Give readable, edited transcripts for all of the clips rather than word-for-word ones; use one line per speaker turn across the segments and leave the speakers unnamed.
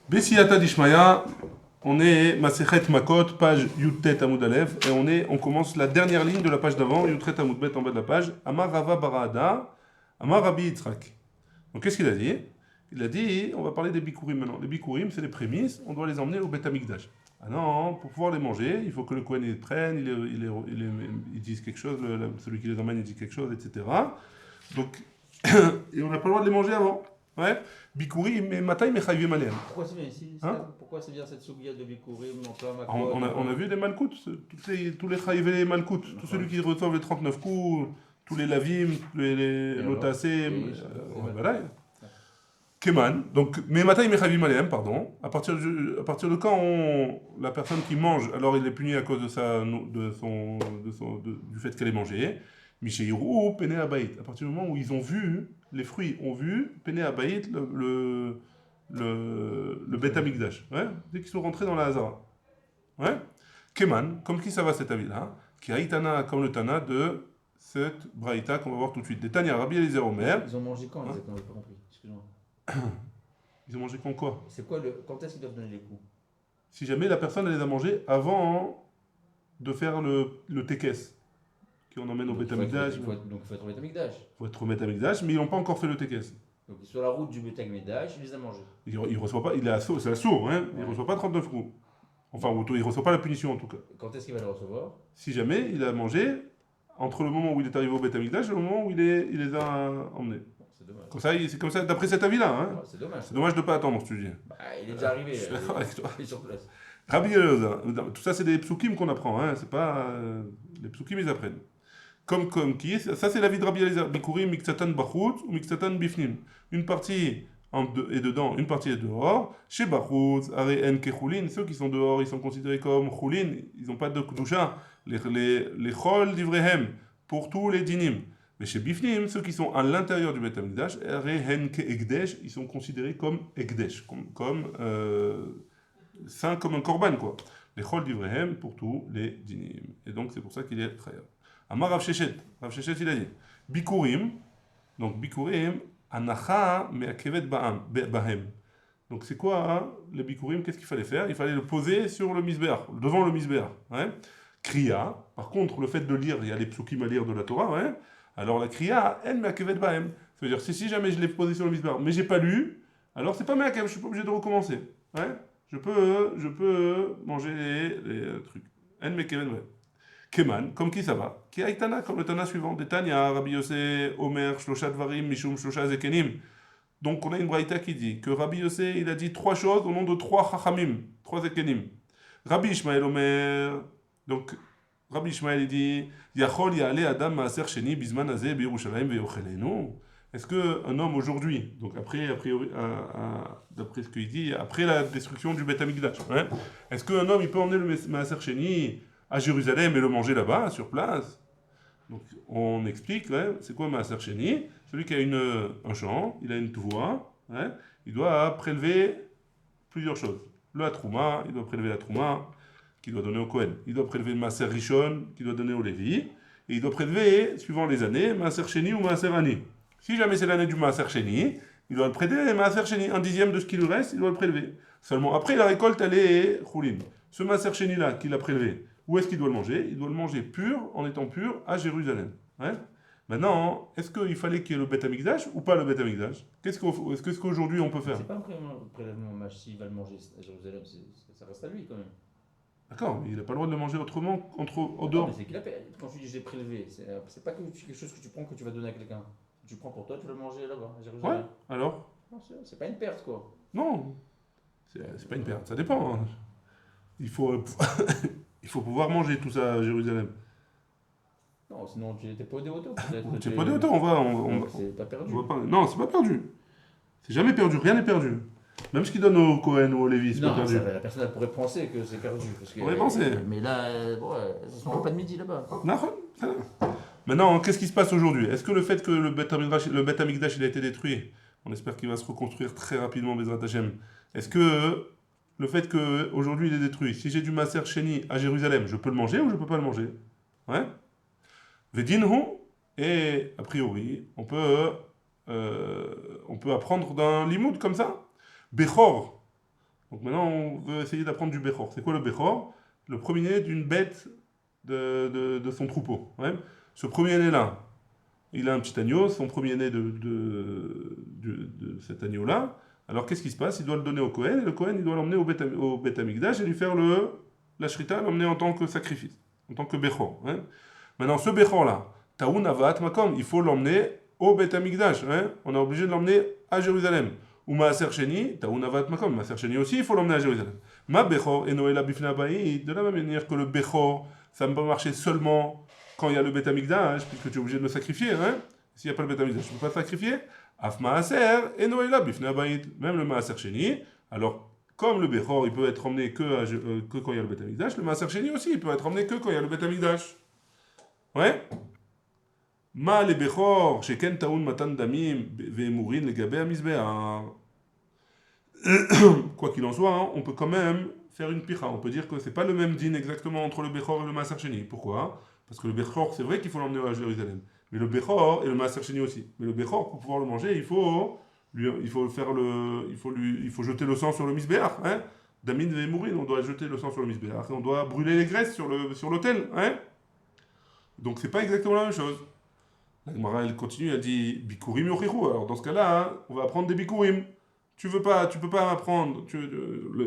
Bessiyata Dishmaya, on est Masechet Makot, page Yudtet Amud Aleph, et on commence la dernière ligne de la page d'avant, Yudtet Amud Bet en bas de la page, Amar Rava Barada, Amar Rabbi Yitzhak. Donc qu'est-ce qu'il a dit? Il a dit, on va parler des bikurim maintenant. Les bikurim, c'est les prémices, on doit les emmener au Bet Amikdash. Ah non, pour pouvoir les manger, il faut que le Kohen les prenne, il dise quelque chose, celui qui les emmène il dit quelque chose, etc. Donc, et on n'a pas le droit de les manger avant. Ouais. Bikurim, mais matai mechayvim aleim.
Pourquoi c'est bien ici
Hein?
Pourquoi c'est bien cette sougia de Bikurim,
On a vu des malkout, tous les chayivé malkout, tous ceux qui reçoivent les 39 coups, tous les lavim, les lotasem, voilà. Keman, donc, mais matai mechavim aleim, pardon, à partir de quand la personne qui mange, alors il est puni à cause du fait qu'elle ait mangé, Mishéirou, Pene Abaït, à partir du moment où ils ont vu, les fruits ont vu, Pene Abaït, le Bet Amikdash, ouais, dès qu'ils sont rentrés dans la Hazara. Ouais. Keman, comme qui ça va cet avis-là, qui a Itana comme le Tana de cette Braïta qu'on va voir tout de suite. Des Tania, Rabbi Eliezer Omer.
Ils ont mangé quand exactement? J'ai pas compris. Excuse-moi.
Ils ont mangé quoi?
C'est quoi quand est-ce qu'ils doivent donner les coups?
Si jamais la personne elle les a mangés avant de faire le tekes, qu'on emmène au Bet Amikdash.
Donc il faut être au Bet Amikdash.
Il faut être au Bet Amikdash, mais ils n'ont pas encore fait le tekes.
Donc sur la route du Bet Amikdash, il les a mangés.
Il reçoit pas, c'est assourd, hein, il reçoit pas 39 coups. Enfin, il reçoit pas la punition en tout cas.
Quand est-ce qu'il va le recevoir?
Si jamais il a mangé entre le moment où il est arrivé au Bet Amikdash et le moment où il les a emmenés.
C'est dommage.
C'est comme ça, d'après cet avis-là. Hein.
Ouais, c'est dommage.
C'est dommage de ne pas attendre, je te dis.
Bah, il est déjà arrivé.
Je suis d'accord avec toi.
Il est sur place.
Rabbi Eliezer, tout ça c'est des psukim qu'on apprend, hein. C'est pas. Les psukim ils apprennent. Comme qui ça c'est l'avis de Rabbi Eliezer. Bikurim miksatan bachut ou miksatan bifnim. Une partie est dedans, une partie est dehors. Chez bachut, are en kechulin, ceux qui sont dehors ils sont considérés comme chulin, ils n'ont pas de kudusha. Les chol d'ivrehem, pour tous les dinim. Mais chez bifnim, ceux qui sont à l'intérieur du Bet Amikdash, are en ke egdesh, ils sont considérés comme egdesh, saint comme un korban quoi. Les chol d'ivrehem pour tous les dinim. Et donc c'est pour ça qu'il est chayav. Amar Rav Sheshet il a dit Bikurim, donc Bikurim, Anacha me'akevet bahem. Donc c'est quoi hein, les Bikurim? Qu'est-ce qu'il fallait faire? Il fallait le poser sur le misbéach, devant le misbéach. Hein? Kriya, par contre le fait de lire, il y a les psukim à lire de la Torah, hein? Alors la Kriya, elle me'akevet bahem. Ça veut dire si jamais je l'ai posé sur le misbéach, mais j'ai pas lu, alors c'est pas me'akev, je suis pas obligé de recommencer. Hein? Je peux manger les trucs. Elle me'akevet bahem. Keman, comme qui ça va? Qui a Itana, comme le Tana suivant. Des Tanya, Rabbi Yossé, Omer, Shlosha Dvarim, Mishum, Shlosha Zekenim. Donc on a une braïta qui dit que Rabbi Yossé, il a dit trois choses au nom de trois Chachamim, trois Zekenim. Rabbi Ishmael Omer, donc Rabbi Ishmael il dit Yachol Ya'ale Adam Maaser Sheni Bizman Azeh B'Yerushalayim Ve'yochelenu. Est-ce qu'un homme aujourd'hui, donc après, d'après ce qu'il dit, après la destruction du Bet Amikdash, hein, est-ce qu'un homme il peut emmener le Maaser Sheni à Jérusalem et le manger là-bas, sur place? Donc on explique, ouais, c'est quoi Maaser Sheni? Celui qui a un champ, il a une voie, ouais, il doit prélever plusieurs choses. Le Trouma, il doit prélever la Trouma qu'il doit donner au Kohen. Il doit prélever le Maaser Rishon qu'il doit donner au Lévi. Et il doit prélever, suivant les années, Maaser Sheni ou Maaser Ani. Si jamais c'est l'année du Maaser Sheni, il doit le prélever, Maaser Sheni, un dixième de ce qui lui reste, il doit le prélever. Seulement après la récolte, elle est Choulin. Ce Maaser Sheni là qu'il a prélevé, où est-ce qu'il doit le manger? Il doit le manger pur, en étant pur, à Jérusalem. Ouais. Maintenant, est-ce qu'il fallait qu'il y ait le Bet Amikdash ou pas le Bet Amikdash? Est-ce qu'aujourd'hui on peut faire?
C'est pas un prélèvement mâche, s'il va le manger à Jérusalem, ça reste à lui quand même.
D'accord, mais il n'a pas le droit de le manger autrement, en
Non,
dehors.
mais c'est qu'il a perdu. Quand tu dis j'ai prélevé, c'est pas quelque chose que tu prends que tu vas donner à quelqu'un. Tu prends pour toi, tu vas le manger là-bas, à Jérusalem.
Ouais, alors?
Non, c'est pas une perte quoi.
Non, c'est pas une perte, ça dépend. Hein. Il faut, il faut pouvoir manger tout ça à Jérusalem.
Non, sinon tu n'étais pas au dévoto.
C'est pas de temps,
C'est pas perdu.
Non, c'est pas perdu. C'est jamais perdu, rien n'est perdu. Même ce qu'ils donnent au Cohen ou au Lévi, c'est pas
Non,
perdu.
la personne elle pourrait penser que c'est perdu.
On pourrait penser.
Mais là, ils sont pas de midi là-bas.
Non, ça va. Maintenant, qu'est-ce qui se passe aujourd'hui? Est-ce que le fait que le Bet Amikdash il a été détruit, on espère qu'il va se reconstruire très rapidement, Bezrat Hashem. Est-ce que le fait qu'aujourd'hui il est détruit, si j'ai du Maaser Sheni à Jérusalem, je peux le manger ou je peux pas le manger? Ouais. Vedinhu, et a priori, on peut apprendre d'un limoud comme ça. Bechor, Donc maintenant, on veut essayer d'apprendre du Bechor. C'est quoi le Bechor? Le premier-né d'une bête de son troupeau. Ouais. Ce premier-né-là, il a un petit agneau, son premier-né de cet agneau-là. Alors qu'est-ce qui se passe? Il doit le donner au Kohen, et le Kohen, il doit l'emmener au Beth Amikdash et lui faire la shrita, l'emmener en tant que sacrifice, en tant que Bechor. Ouais. Maintenant, ce Bechor-là, Taoun Avat Makom, il faut l'emmener au Beth Amikdash. Hein. On est obligé de l'emmener à Jérusalem. Ou Maaser Sheni, Taoun Avat Makom, Maaser Sheni aussi, il faut l'emmener à Jérusalem. Ma Bechor et Noël Bifna Baï, de la même manière que le Bechor, ça ne peut pas marcher seulement quand il y a le Beth Amikdash, puisque tu es obligé de le sacrifier. Hein. S'il n'y a pas le Beth Amikdash, tu ne peux pas le sacrifier. Af Maaser et Noël Bifna Baï, même le Maaser Sheni. Alors, comme le Bechor, il peut être emmené que quand il y a le Beth Amikdash, le Maaser Sheni aussi, il peut être emmené que quand il y a le Beth Amikdash. Ouais. Ma le Bechor, sheken taoun matan damim ve'emurin legabe hamizbeah. Quoi qu'il en soit, hein, on peut quand même faire une pira. On peut dire que c'est pas le même din exactement entre le Bechor et le Maaser Sheni. Pourquoi? Parce que le Bechor, c'est vrai qu'il faut l'emmener à Jérusalem. Mais le Bechor et le Maaser Sheni aussi. Mais le Bechor, pour pouvoir le manger, il faut jeter le sang sur le misbéach. Hein? Damin ve'emurin, on doit jeter le sang sur le misbéach et on doit brûler les graisses sur l'autel. Hein? Donc c'est pas exactement la même chose. La Gemara, elle continue, elle dit Bikurim yochichu. Alors dans ce cas-là, hein, on va apprendre des Bikurim. Tu peux pas apprendre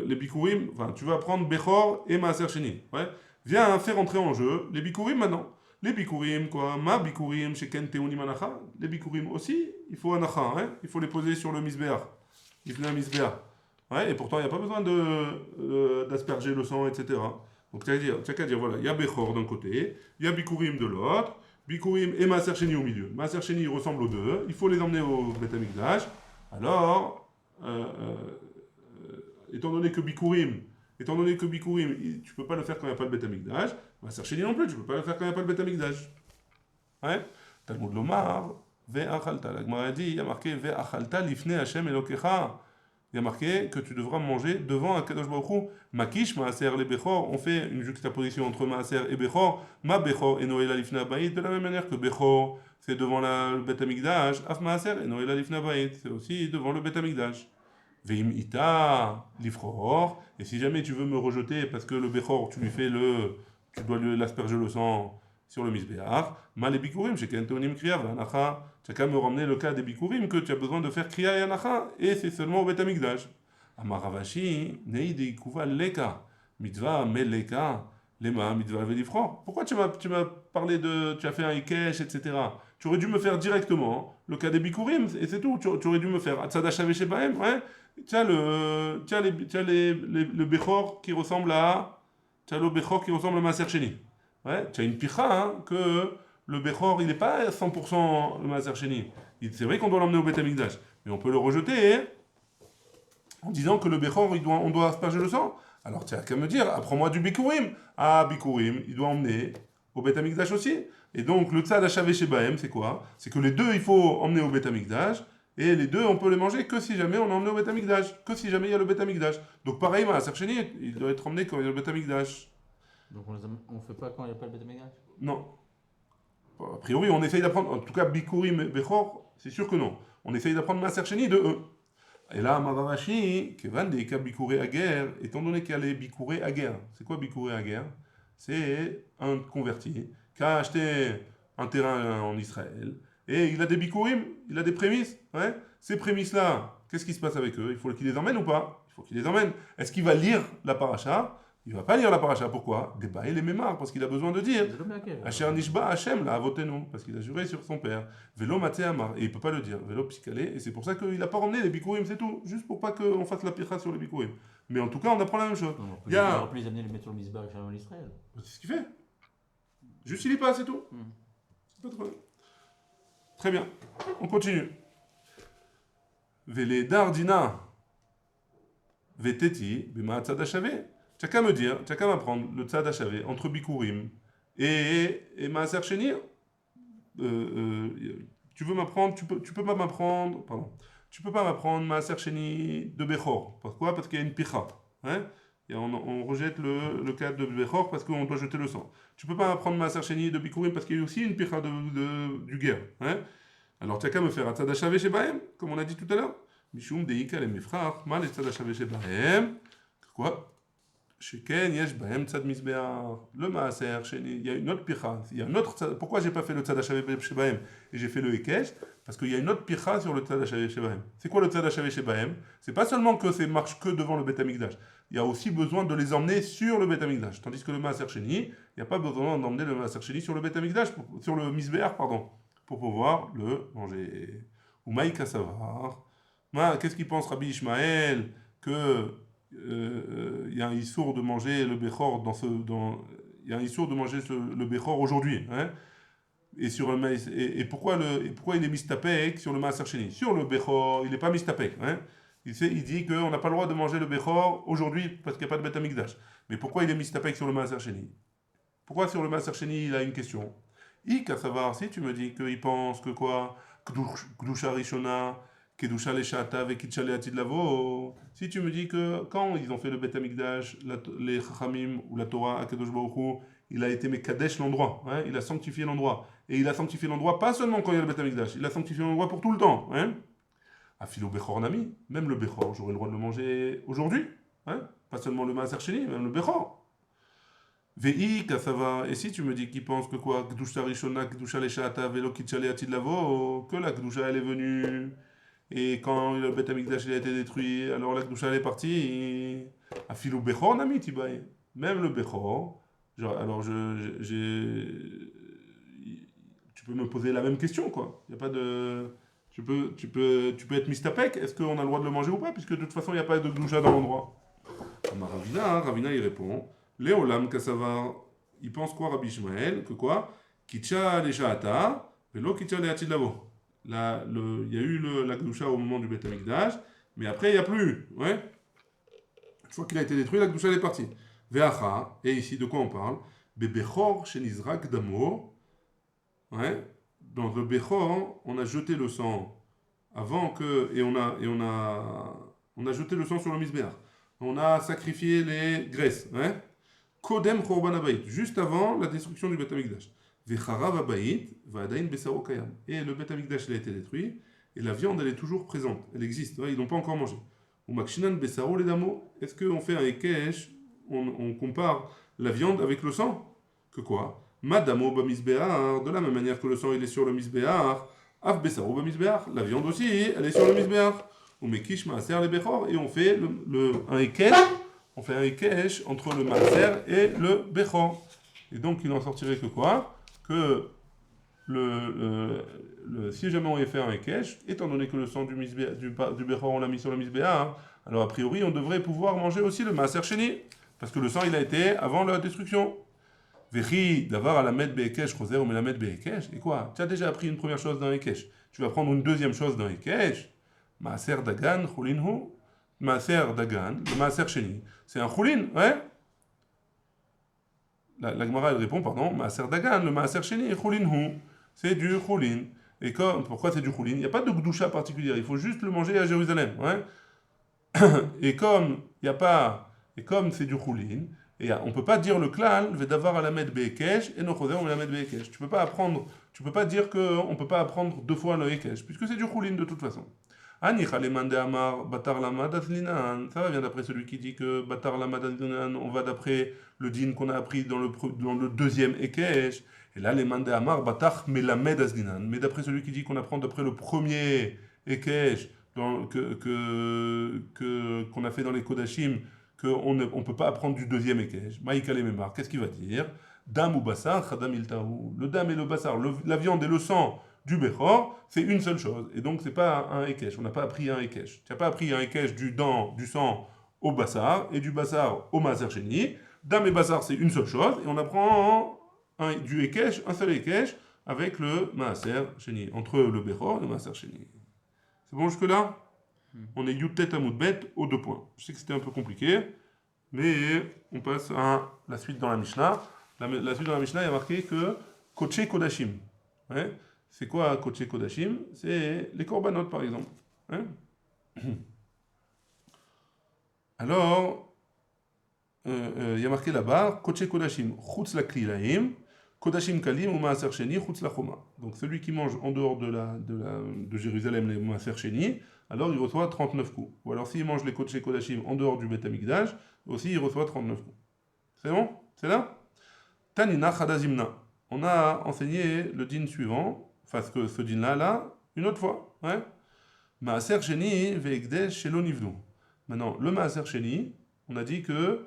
les Bikurim, enfin tu veux apprendre Bechor et Maaser Sheni. Ouais. Viens faire entrer en jeu les Bikurim maintenant. Les Bikurim, quoi, ma Bikurim, sheken teunim anacha. Les Bikurim aussi, il faut anacha, hein, il faut les poser sur le misbéach. Il faut un misbéach. Ouais, et pourtant il n'y a pas besoin d'asperger le sang, etc. Donc tu n'as qu'à dire, voilà, il y a Bechor d'un côté, il y a Bikurim de l'autre. Bikurim et Maaser Sheni au milieu. Maaser Sheni ressemblent aux deux. Il faut les emmener au Beth Amikdash. Alors, étant donné que Bikurim, tu ne peux pas le faire quand il n'y a pas le Beth Amikdash. Maaser Sheni non plus, tu ne peux pas le faire quand il n'y a pas le Beth Amikdash. Ouais. Talmud Lomar, Ve'achalta. La Gemara dit, il y a marqué Ve'achalta lifnei Hashem Elokecha. Il y a marqué que tu devras manger devant Akadosh Baruch Hu. Makish, Maaser, les Bechor. On fait une juxtaposition entre Maaser et Bechor. Ma Bechor et Noël Alifna Baït. De la même manière que Bechor, c'est devant le Beth Amikdash. Af Maaser et Noël Alifna Baït. C'est aussi devant le Beth Amikdash. Veim Ita, Lifror. Et si jamais tu veux me rejeter parce que le Bechor, tu dois l'asperger le sang sur le Misbéach. Ma les Bikurim, chez Kentonim Kriya, Vanacha. Tu as qu'à me ramener le cas des Bikurim que tu as besoin de faire Kriya et Anacha, et c'est seulement au Beth Amikdash. Amaravashi, Neide Kuva Leka, Mitzvah Meleka, Lema, Mitzvah Velifror. Pourquoi tu m'as parlé tu as fait un Ikesh, etc. Tu aurais dû me faire directement le cas des Bikurim, et c'est tout. Tu aurais dû me faire Atzada Shaveshe Bahem, ouais. Tu as le Bechor qui ressemble à. Tu as le Bechor qui ressemble à Maaser Sheni. Ouais, tu as une picha, hein, que le Bechor, il n'est pas à 100% le Maaser Sheni. C'est vrai qu'on doit l'emmener au Beth Amikdash, mais on peut le rejeter en disant que le Bechor, on doit asperger le sang. Alors tu as qu'à me dire, apprends-moi du Bikurim. Ah, Bikurim, il doit emmener au Beth Amikdash aussi. Et donc le Tzad Hashaveh Shebahem, c'est quoi? C'est que les deux, il faut emmener au Beth Amikdash, et les deux, on peut les manger que si jamais on est emmené au Beth Amikdash, que si jamais il y a le Beth Amikdash. Donc pareil, Maaser Sheni, il doit être emmené quand il y a le Beth Amikdash.
Donc on ne fait pas quand il n'y a pas le Beth Amikdash?
Non. A priori, on essaye d'apprendre, en tout cas, Bikurim et Bechor, c'est sûr que non. On essaye d'apprendre Maaser Sheni de eux. Et là, Mavarashi, Kevan Deika Bikuré Aguerre, étant donné qu'il y a les Bikuré Aguerre. C'est quoi Bikuré Aguerre? C'est un converti qui a acheté un terrain en Israël et il a des Bikurim, il a des prémices. Ouais. Ces prémices-là, qu'est-ce qui se passe avec eux? Il faut qu'il les emmène ou pas? Il faut qu'il les emmène. Est-ce qu'il va lire la paracha? Il ne va pas lire la paracha. Pourquoi? Débat et les mémars, parce qu'il a besoin de dire Asher Nishba Hashem la avotenu, parce qu'il a juré sur son père. Vélo Maté Amar, et il ne peut pas le dire. Vélo Psikale, et c'est pour ça qu'il n'a pas ramené les Bikurim, c'est tout. Juste pour pas qu'on fasse la picha sur les Bikurim. Mais en tout cas, on apprend la même chose.
On peut les amener les mettre sur le Misbah en Israël.
C'est ce qu'il fait. Juste il y passe, c'est tout. C'est pas trop. Très bien. On continue. Vele Dardina Veteti Bima Tzad Hashaveh. Tu n'as qu'à me dire, tu n'as qu'à m'apprendre le Tzad Hashaveh entre Bikurim et Maaser Sheni. Tu veux m'apprendre, tu peux pas m'apprendre, pardon. Tu peux pas m'apprendre Maaser Sheni de Bechor. Pourquoi? Parce qu'il y a une picha. Hein? Et on rejette le cas de Bechor parce qu'on doit jeter le sang. Tu peux pas m'apprendre Maaser Sheni de Bikurim parce qu'il y a aussi une picha du guerre. Hein? Alors tu n'as qu'à me faire un Tzad Hashaveh Shebahem, comme on a dit tout à l'heure. Mishum Deika le Mifrach, mal Tzad Hashaveh Shebahem. quoi? Sheken yesh bahem tzad misbeach. Le maaser, il y a une autre pircha. Il y a une autre pourquoi j'ai pas fait le tzad hashavé shebahem et j'ai fait le hekesh? Parce qu'il y a une autre pircha sur le tzad hashavé shebahem. C'est quoi le tzad hashavé shebahem? C'est pas seulement que c'est marche que devant le Beth Amikdash. Il y a aussi besoin de les emmener sur le Beth Amikdash. Tandis que le maaser sheni, il n'y a pas besoin d'emmener le maaser sheni sur le Beth Amikdash, sur le misbeach, pardon, pour pouvoir le manger. Ou maïka savar. Qu'est-ce qu'il pense Rabbi Ishmael que il y a un issour de manger le béchor il y a un issour de manger le béchor aujourd'hui, hein, et sur le maïs, et pourquoi il est mistapek sur le maaser sheni? Sur le béchor, il n'est pas mistapek, hein. Il dit qu'on n'a pas le droit de manger le béchor aujourd'hui parce qu'il n'y a pas de Beth Amikdash. Mais pourquoi il est mistapek sur le maaser sheni? Pourquoi sur le maaser sheni il a une question? À savoir, si tu me dis qu'il pense que quoi? Kdusha Rishona, Kedusha Leshata avec Kitcha Leatid Lavo. Si tu me dis que quand ils ont fait le Beth Amikdash, les Chachamim ou la Torah, Akadosh Baruch Hu, il a été Mekadesh l'endroit, hein, il a sanctifié l'endroit. Et il a sanctifié l'endroit pas seulement quand il y a le Beth Amikdash, il a sanctifié l'endroit pour tout le temps. Hein. Afilo Bechor Nami, même le Bechor, j'aurais le droit de le manger aujourd'hui. Hein, pas seulement le Maaser Sheni, même le Bechor. Vei Kasava, et si tu me dis qu'il pense que quoi, Kedusha Rishona, Kedusha Leshata, Velo Kitcha Leatid Lavo, que la Kedusha elle est venue. Et quand le Beth Amikdash a été détruit, alors la Kedusha elle est partie. Afilou Bechor Nami Tibaï. Même le Bechor. Alors tu peux me poser la même question, quoi. Il y a pas de. Tu peux être mistapek. Est-ce qu'on a le droit de le manger ou pas? Puisque de toute façon, il n'y a pas de Kedusha dans l'endroit. Ravina, il répond. Léolam Kassavar, il pense quoi, Rabbi Ishmael? Que quoi? Kitcha Leshaata, Velo Kitcha Leatid Lavo. Il y a eu la Kedusha au moment du Beth Amikdash, mais après il n'y a plus. Ouais. Une fois qu'il a été détruit, la Kedusha est partie. Veacha, et ici de quoi on parle? Bebechor Shenizrak Damo. Ouais. Dans le Bechor, on a jeté le sang avant que. Et on a jeté le sang sur le Misbéach. On a sacrifié les graisses. Ouais. Kodem Korban Abayit, juste avant la destruction du Beth Amikdash. Vecharav Abayit, Vadain Besaro Kayam. Et le Beth Amikdash a été détruit, et la viande elle est toujours présente, elle existe, ouais, ils n'ont pas encore mangé. Ou Makshinan Besaro Ledamo, est-ce qu'on fait un Ekesh, on compare la viande avec le sang? Que quoi? Madamo Bamisbear, de la même manière que le sang il est sur le Misbear, Av Besaro Bamisbear, la viande aussi, elle est sur le Misbear. Ou Mekish Maaser le Bechor, et on fait un Ekesh. On fait un Ekesh entre le Maaser et le Bechor. Et donc, il n'en sortirait que quoi? Que si jamais on y fait un Ekesh, étant donné que le sang du Bechor, on l'a mis sur le Misbéa, alors a priori, on devrait pouvoir manger aussi le Maaser Sheni. Parce que le sang, il a été avant la destruction. Vechi, d'avoir à la mettre Be'ekesh, Roser, ou la mettre Be'ekesh. Et quoi? Tu as déjà appris une première chose d'un Ekesh. Tu vas prendre une deuxième chose d'un Ekesh. Maaser Dagan, Chulinhu. Maaser Dagan, le Maaser Sheni. C'est un Chulin, ouais? La Gemara elle répond, pardon, Maaser Dagan, le Maaser Sheni, Chulinhu. C'est du Chulin. Et pourquoi c'est du Chulin? Il n'y a pas de Gdusha particulière, il faut juste le manger à Jérusalem, ouais? Et comme c'est du Chulin, et on ne peut pas dire le klal, Vedavar à la med Be'ekesh, et Nochoser on la met Be'ekesh. Tu peux pas dire qu'on ne peut pas apprendre deux fois le Ekesh, puisque c'est du Chulin de toute façon. Anicha le mande amar batar lamad azlinan. Ça vient d'après celui qui dit que batar lamad azlinan, on va d'après le din qu'on a appris dans le deuxième Ekesh. Et là, les mande amar batar melamed azlinan. Mais d'après celui qui dit qu'on apprend d'après le premier Ekesh qu'on a fait dans les Kodashim, qu'on ne peut pas apprendre du deuxième Ekesh. Maïka le memar, qu'est-ce qu'il va dire? Dam ou basar, chadam iltahu. Le dam et le basar, la viande et le sang du Bechor, c'est une seule chose. Et donc, c'est pas un Ekesh. On n'a pas appris un Ekesh. Tu n'as pas appris un Ekesh du sang au Bassar et du Bassar au Maaser Sheni. Dam et Bassar, c'est une seule chose. Et on apprend du Ekesh, un seul Ekesh, avec le Maaser Sheni. Entre le Bechor et le Maaser Sheni. C'est bon jusque-là? On est Yutet Amoudbet aux 2 points. Je sais que c'était un peu compliqué, mais on passe à la suite dans la Mishnah. La suite dans la Mishnah, il y a marqué que Koché Kodashim. Ouais. C'est quoi Koché Kodashim? C'est les korbanot par exemple. Hein. Alors, il y a marqué là-bas Koché Kodashim, Chutz la Klilaim, Kodashim Kalim ou Maaser Sheni Chutz Lachoma. Donc celui qui mange en dehors de Jérusalem les Maaser Sheni, alors il reçoit 39 coups. Ou alors s'il mange les Kodesh Kodashim en dehors du Beth Amikdash, aussi il reçoit 39 coups. C'est bon? C'est là? Tanina Chadazimna. On a enseigné le din suivant, enfin ce din-là, une autre fois. Ouais? Maaser Sheni ve'ekdesh shelo nivdu. Maintenant, le Maaser Sheni, on a dit que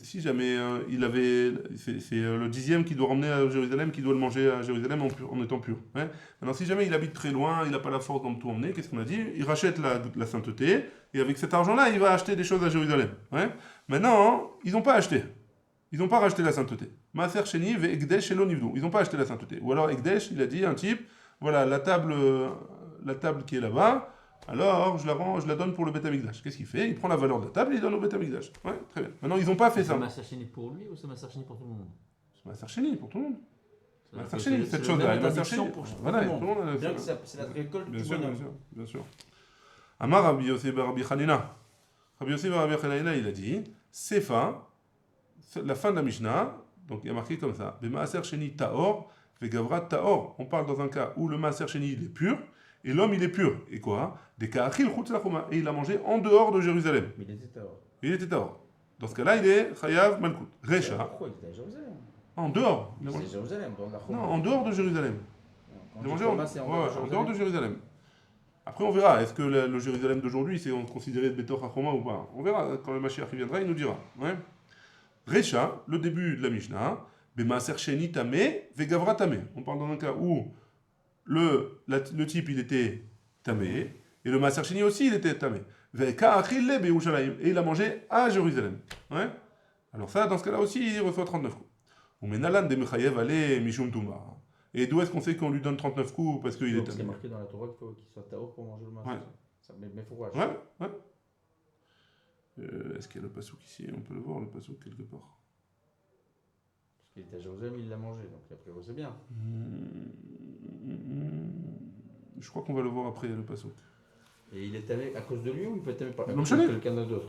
si jamais il avait, c'est le 10e qui doit ramener à Jérusalem, qui doit le manger à Jérusalem en étant pur. Ouais. Maintenant, si jamais il habite très loin, il n'a pas la force d'en tout emmener, qu'est-ce qu'on a dit? Il rachète la sainteté, et avec cet argent-là, il va acheter des choses à Jérusalem. Ouais. Maintenant, ils n'ont pas acheté. Ils n'ont pas racheté la sainteté. Maaser Sheni ve'ekdesh shelo nivdu. Ils n'ont pas acheté la sainteté. Ou alors Ekdesh, il a dit un type, voilà, la table qui est là-bas, alors je la donne pour le Beth Amikdash. Qu'est-ce qu'il fait? Il prend la valeur de la table et il donne au Beth Amikdash. Ouais, très bien. Maintenant, ils n'ont pas fait ça.
C'est Maaser Sheni pour lui ou c'est Maaser Sheni pour tout le monde?
C'est Maaser Sheni pour tout le monde.
C'est-à-dire
Maaser
que
Sheni,
c'est
cette
le
chose-là.
même
Maaser
interdiction
Sheni.
pour tout
Voilà,
le
tout le
monde.
monde.
Bien que c'est la récolte
Bien
du
sûr,
bonhomme.
bien sûr, bien sûr. Amar Rabbi Yossi bar Rabbi Hanina. Rabbi Yossi bar Rabbi Hanina, il a dit, Sefa, la fin de la Mishnah, donc il y a marqué comme ça, Maaser Sheni Taor, Vegavra Taor. On parle dans un cas où le Maaser Sheni il est pur, et l'homme il est pur. Et quoi? Des Ka'achil Chutz Lachoma. Et il a mangé en dehors de Jérusalem.
Mais il était tard.
Il était Taor. Dans ce cas-là, il est Chayav Malkout. Recha.
Pourquoi il était à Jérusalem?
En dehors.
Il était à Jérusalem, dans la
Non, en dehors de Jérusalem.
Quand
Il a
on dit
mangé
Choma, c'est en dehors de
de
Jérusalem.
Jérusalem. Après, on verra. Est-ce que le Jérusalem d'aujourd'hui, c'est considéré Betor HaChoma ou pas? On verra. Quand le Mashiach viendra, il nous dira. Ouais. Recha, le début de la Mishnah, Bemaaser Sheni Tameh, Vegavra Tameh. On parle dans un cas où le type, il était Tameh, et le Maaser Sheni aussi, il était Tameh. Ve'ka'achil le beYerushalayim. Et il a mangé à Jérusalem. Ouais. Alors ça, dans ce cas-là aussi, il reçoit 39 coups. Ou menalan de Mechayev ale mishum tuma. Et d'où est-ce qu'on sait qu'on lui donne 39 coups? Parce qu'il est
Parce qu'il est
Tameh.
marqué dans la Torah qu'il faut qu'il soit Taor pour manger le masque.
Ouais.
Mais faut voir.
Ouais, ouais. Est-ce qu'il y a le passouk ici? On peut le voir, le passouk, quelque part.
Parce qu'il était à Jérusalem, il l'a mangé. Donc après, c'est bien.
Je crois qu'on va le voir après, le passouk.
Et il est tamé à cause de lui ou il peut être tamé par
Non, je sais.
quelqu'un d'autre?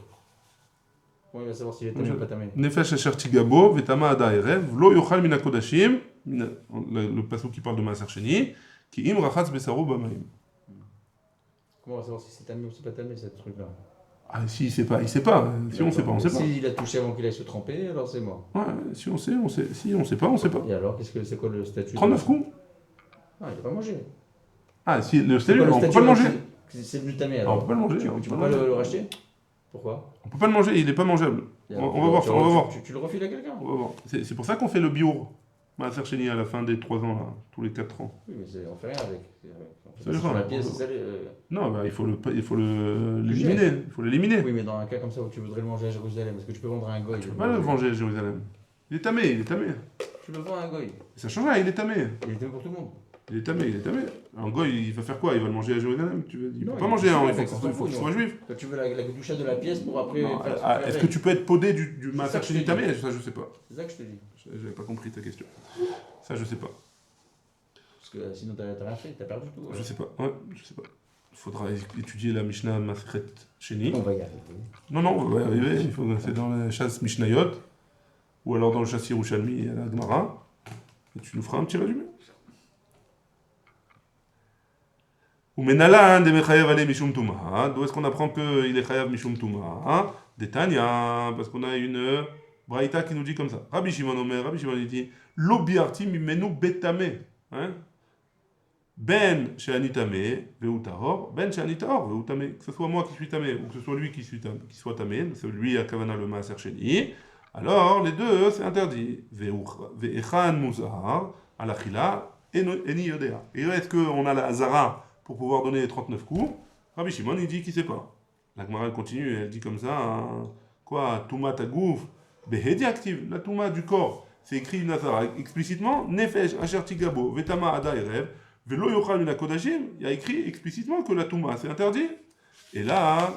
Comment il va savoir s'il est tamé ou pas tamé?
Nefesh asher tigabo, vetama ada erev, v'lo yochal min hakodashim, le passouk qui parle de Maaser Sheni, ki im rachatz besaro b'mayim.
Comment on va savoir si c'est tamé ou c'est pas tamé, ce truc-là?
Ah, si il sait pas, il sait pas. Si on sait pas, on sait pas.
S'il a touché avant qu'il aille se tremper, alors c'est mort.
Ouais, si on sait, on sait. Si on sait pas, on sait pas.
Et alors, c'est quoi le statut?
39 coups.
Ah, il n'a pas mangé.
Ah, si le
C'est
statut,
quoi le
on peut
statut
pas le manger.
C'est venu tamé
Ah,
alors.
on peut pas le manger.
Tu
on
peux
peut
pas
le manger.
le racheter? Pourquoi?
On peut pas le manger, il est pas mangeable.
Et
On
alors,
va voir ça, on va voir.
Tu le refiles à quelqu'un?
On va voir. C'est pour ça qu'on fait le biour. Maaser Sheni à la fin des 3 ans, là, tous les 4 ans.
Oui, mais on fait rien avec. On
Ça
fait
dépend.
sur la pièce, c'est ça.
Non, bah, il faut l'éliminer. Il faut l'éliminer.
Oui, mais dans un cas comme ça où tu voudrais le manger à Jérusalem, est-ce que tu peux vendre à un goy?
Tu peux pas le manger à Jérusalem. Il est tamé, il est tamé.
Tu le vends à un goy.
Ça change rien, il est tamé.
Il est tamé pour tout le monde.
Il est tamé, il est tamé. Un goy, il va faire quoi? Il va le manger à Jérusalem? Il
Non,
peut pas
il
manger,
peut
hein,
pas,
il
mais
faut qu'il
non.
soit juif.
Toi, tu veux la doucha de la pièce pour après.
Non,
faire-
ah,
faire
est-ce que
avec.
tu peux être podé du
C'est
Maaser
ça que je
Sheni
te dis.
tamé? Ça, je sais pas.
C'est ça que je te dis.
J'avais pas compris ta question. Ça, je sais pas.
Parce que sinon, t'as rien fait, t'as perdu tout.
Je sais pas. Ouais, je sais pas. Il faudra étudier la Mishnah Masechet Sheni.
On va y arriver.
Non, non, on va y arriver. C'est dans la chasse Mishnayot, ou alors dans le chasse Yerushalmi à la Gemara. Et tu nous feras un petit résumé. Ou menalan de mechayev ale mishum tuma. D'où est-ce qu'on apprend qu'il est chayav mishum tuma? Des Tanya, parce qu'on a une braïta qui nous dit comme ça. Rabbi Shimon Omer, Rabbi Shimon dit lo biarti mimenu betame. Hein? Ben she'ani tameh ve'hu tahor, ben she'ani tahor ve'hu tameh. Que ce soit moi qui suis tameh ou que ce soit lui qui soit tameh, c'est lui à kavana le maaser sheni. Alors les deux c'est interdit. Ve'echan muzahar alachila eni yodea. Et est-ce qu'on a la hazara pour pouvoir donner les 39 coups? Rabbi Shimon il dit qu'il sait pas. La Gemara elle continue, elle dit comme ça, hein, quoi, tumat agouf behedi active, la touma du corps. C'est écrit une hazara explicitement, nefesh asher tigabo vetama ada erev. Velo yochal min hakodashim, il y a écrit explicitement que la touma c'est interdit. Et là,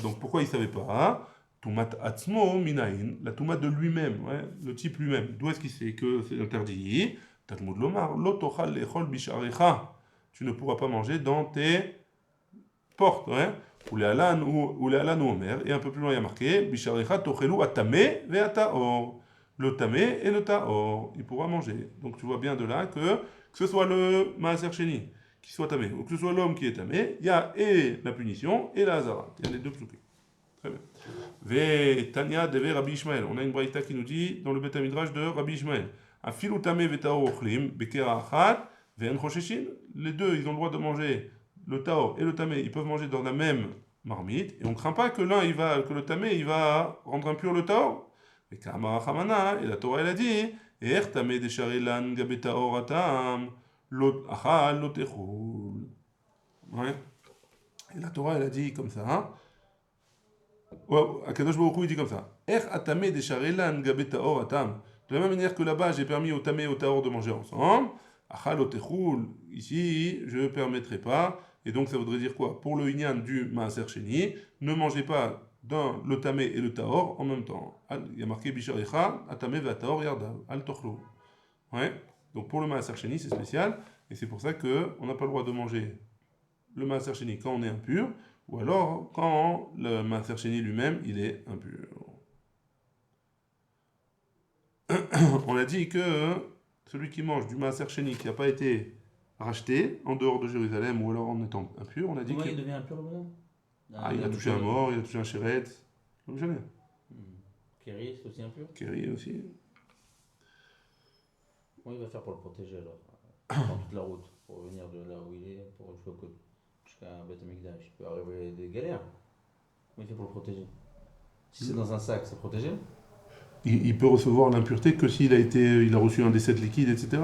donc pourquoi il ne savait pas? Toumat atzmo minayin, la touma de lui-même, ouais, le type lui-même. D'où est-ce qu'il sait que c'est interdit? Talmud lomar, lo tochal lechol bisharecha. Tu ne pourras pas manger dans tes portes, ouais. Ou les alan ou omer. Et un peu plus loin il y a marqué bisharecha tochelu atame ve'ataor. le tamé et le taor. Il pourra manger. Donc tu vois bien de là que ce soit le maaser sheni qui soit tamé, ou que ce soit l'homme qui est tamé, il y a et la punition et la hazara. Il y a les deux psukim. Très bien. Ve Tanya deve Rabbi Ishmael. On a une braïta qui nous dit dans le Beth Midrash de Rabbi Ishmael. Afilu tamé ve taor ochlim bekera achat ve'en chosheshin. Les deux, ils ont le droit de manger le taor et le tamé. Ils peuvent manger dans la même marmite et on ne craint pas que que le tamé, il va rendre impur le taor. Et Kamara Hamana, et la Torah elle a dit, Er tamé desharelan gabe taor atam lot achal lotechul. Ouais. Et la Torah elle a dit comme ça. Hein? Akadosh Baruch Hu il dit comme ça. Er atamé desharelan gabe taor atam. De la même manière que là-bas j'ai permis au tamé et au taor de manger ensemble. Achal lotechul. Ici je ne permettrai pas. Et donc ça voudrait dire quoi? Pour le inyan du maaser sheni, ne mangez pas dans le tamé et le taor en même temps. Il y a marqué bisharecha, atamé va taor yardav, al tochlo. Ouais. Donc pour le maaser sheni c'est spécial et c'est pour ça que on n'a pas le droit de manger le maaser sheni quand on est impur ou alors quand le maaser sheni lui-même il est impur. On a dit que celui qui mange du maaser sheni qui n'a pas été racheté en dehors de Jérusalem ou alors en étant impur, on a dit
Comment
qu'il
il devient impur le bonhomme?
il a touché un mort, il a touché un chéret. Jamais.
Kéry, c'est aussi impur?
Kéry aussi.
Comment il va faire pour le protéger alors? Dans toute la route, pour venir de là où il est, pour jusqu'à Beth Amikdash. Il peut arriver des galères. Comment il fait pour le protéger? Si c'est dans un sac, c'est protégé?
Il peut recevoir l'impureté que s'il il a reçu un des 7 liquides, etc.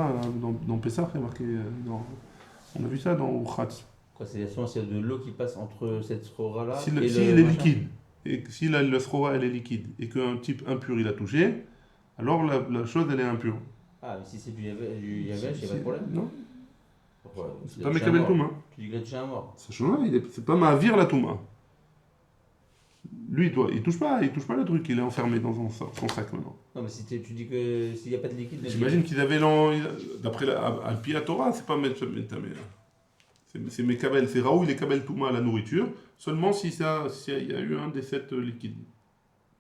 Dans Pessah, il y a marqué. On a vu ça dans Khatz.
Quoi, c'est s'il y a de l'eau qui passe entre cette srora-là
S'il
et
est
le machin?
liquide, et que si la srora elle est liquide, et qu'un type impur il a touché, alors la chose elle est impure.
Ah, mais si c'est du yavesh, il n'y a pas de problème?
Non,
Pourquoi?
c'est
Il
pas
a touché un
Mekabel
mort.
Touma.
Tu dis qu'il a touché un mort.
Ça change rien, c'est pas Mahavir la Touma. Lui, il touche pas le truc, il est enfermé dans son sac maintenant.
Non, mais si tu dis que s'il n'y a pas de liquide.
J'imagine qu'ils avaient d'après Alpi la Torah, c'est pas Metamé. C'est Mekabel, c'est Raoul et Kabel Touma la nourriture, seulement s'il y a eu un des 7 liquides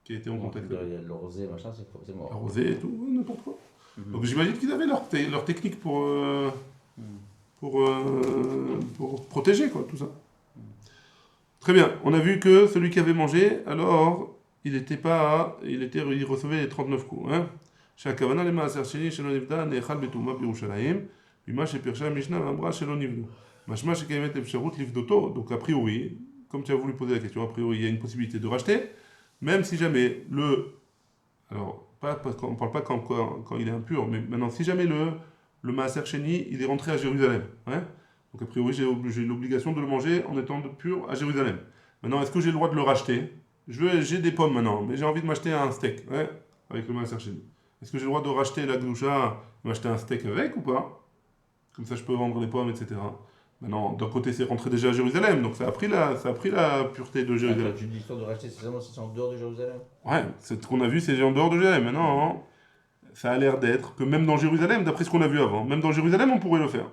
qui a été en contact avec.
Il y a le rosé, machin, c'est mort.
La rosée et tout, n'importe quoi. Donc j'imagine qu'ils avaient leur technique pour protéger quoi, tout ça. Très bien, on a vu que celui qui avait mangé, alors il recevait les 39 coups. Hein. שהכוונה למעשר שני שלא נבדל נאכל בטומאה בירושלים, ממה שפרשה המשנה ואמרה שלא נבדו. משמע שקיימת אפשרות לפדותו, donc a priori, comme tu as voulu poser la question, a priori il y a une possibilité de racheter, même si jamais alors on ne parle pas quand il est impur, mais maintenant si jamais le maaser sheni il est rentré à Jérusalem, hein. Donc a priori j'ai l'obligation de le manger en étant pur à Jérusalem. Maintenant est-ce que j'ai le droit de le racheter? J'ai des pommes maintenant, mais j'ai envie de m'acheter un steak, ouais, avec le maaser sheni. Est-ce que j'ai le droit de racheter la gdoucha, m'acheter un steak avec ou pas? Comme ça je peux vendre les pommes, etc. Maintenant, d'un côté c'est rentré déjà à Jérusalem, donc ça a pris la pureté de Jérusalem.
Tu dis l'histoire de racheter, c'est seulement si c'est en dehors de Jérusalem?
Ouais, c'est ce qu'on a vu, c'est en dehors de Jérusalem. Maintenant, ça a l'air d'être que même dans Jérusalem, d'après ce qu'on a vu avant, même dans Jérusalem on pourrait le faire.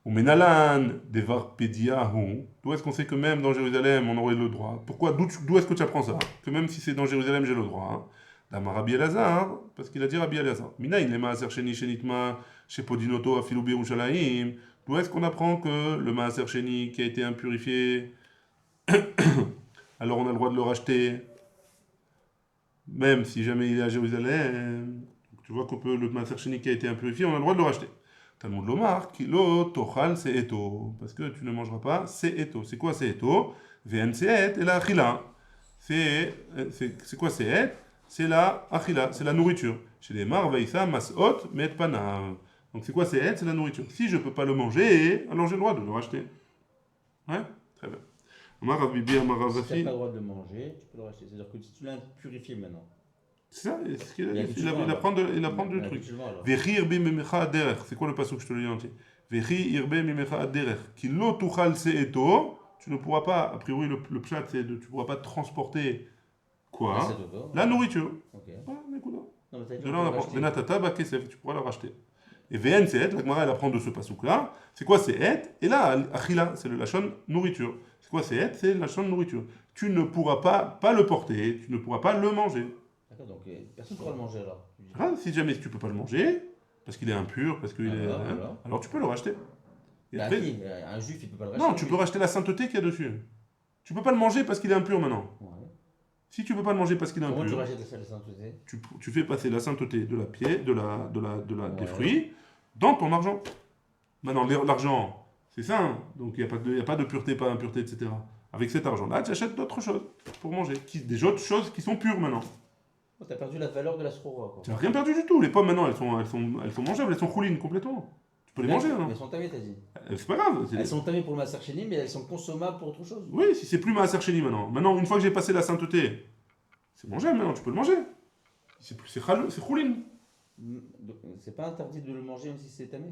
Ou menalan devar pediahu. D'où est-ce qu'on sait que même dans Jérusalem on aurait le droit? Pourquoi? D'où est-ce que tu apprends ça? Que même si c'est dans Jérusalem j'ai le droit. Hein? D'Amar Rabbi Elazar, parce qu'il a dit Rabbi Elazar. Mina il est maaser sheni shenitma chez Podinoto afilu birushalayim. D'où est-ce qu'on apprend que le maaser sheni qui a été impurifié, alors on a le droit de le racheter, même si jamais il est à Jérusalem? Tu vois que le maaser sheni qui a été impurifié, on a le droit de le racheter. Talmud Lomar, kilo tochal c'est eto, parce que tu ne mangeras pas, c'est eto. C'est quoi c'est eto? Vn c'est et la achila. C'est quoi c'est et? C'est la achila, c'est la nourriture. Chez les marvaïsa masot met panav. Donc c'est quoi c'est et? C'est la nourriture. Si je ne peux pas le manger, alors j'ai le droit de le racheter. Ouais, très bien.
Si tu n'as pas le droit de le manger, tu peux le racheter. C'est-à-dire que si tu l'as purifié maintenant.
C'est ça, il apprend du truc. Vechi irbe mimecha aderech. C'est quoi le passage que je te le dis entier? Vechi irbe mimecha aderech. Ki lo tuchal seeto. Tu ne pourras pas, a priori le pshat c'est tu ne pourras pas transporter quoi? La nourriture.
Ok.
Voilà, écoute.
Non, mais
De là on apprend. Venatata ba kesef. Tu pourras la racheter. Et VN c'est et, la Gemara elle apprend de ce pasuk là. C'est quoi c'est et? Et là, achila, c'est le lachon nourriture. C'est quoi c'est et? C'est le lachon nourriture. Tu ne pourras pas le porter, tu ne pourras pas le manger.
D'accord, donc personne ne pourra le manger alors.
Ah, si jamais tu peux pas le manger, parce qu'il est impur, parce qu'il est.
Voilà.
Alors tu peux le racheter. Et
Mais à
après-
qui? Un juif, il peut pas le racheter.
non, tu peux racheter la sainteté qu'il y a dessus. Tu peux pas le manger parce qu'il est impur maintenant.
Ouais.
Si tu peux pas le manger parce qu'il est
Comment tu
impur,
rachètes la sainteté?
tu fais passer la sainteté de la pied, des
Ouais.
fruits dans ton argent. Maintenant, l'argent, c'est sain, donc il n'y a pas de pureté, pas d'impureté, etc. Avec cet argent-là, tu achètes d'autres choses pour manger, des autres choses qui sont pures maintenant.
Oh, t'as perdu la valeur de la sroura, quoi.
Tu n'as rien perdu du tout. Les pommes maintenant, elles sont mangeables, elles sont roulines complètement. Tu peux les manger,
Mais
non
elles sont tamées, t'as dit.
C'est pas grave.
Elles sont tamées pour le Maaser Sheni, mais elles sont consommables pour autre chose.
Oui, si c'est plus Maaser Sheni maintenant. Maintenant, une fois que j'ai passé la sainteté, c'est mangeable maintenant, tu peux le manger. C'est rouline.
Donc, c'est pas interdit de le manger même si c'est tamé?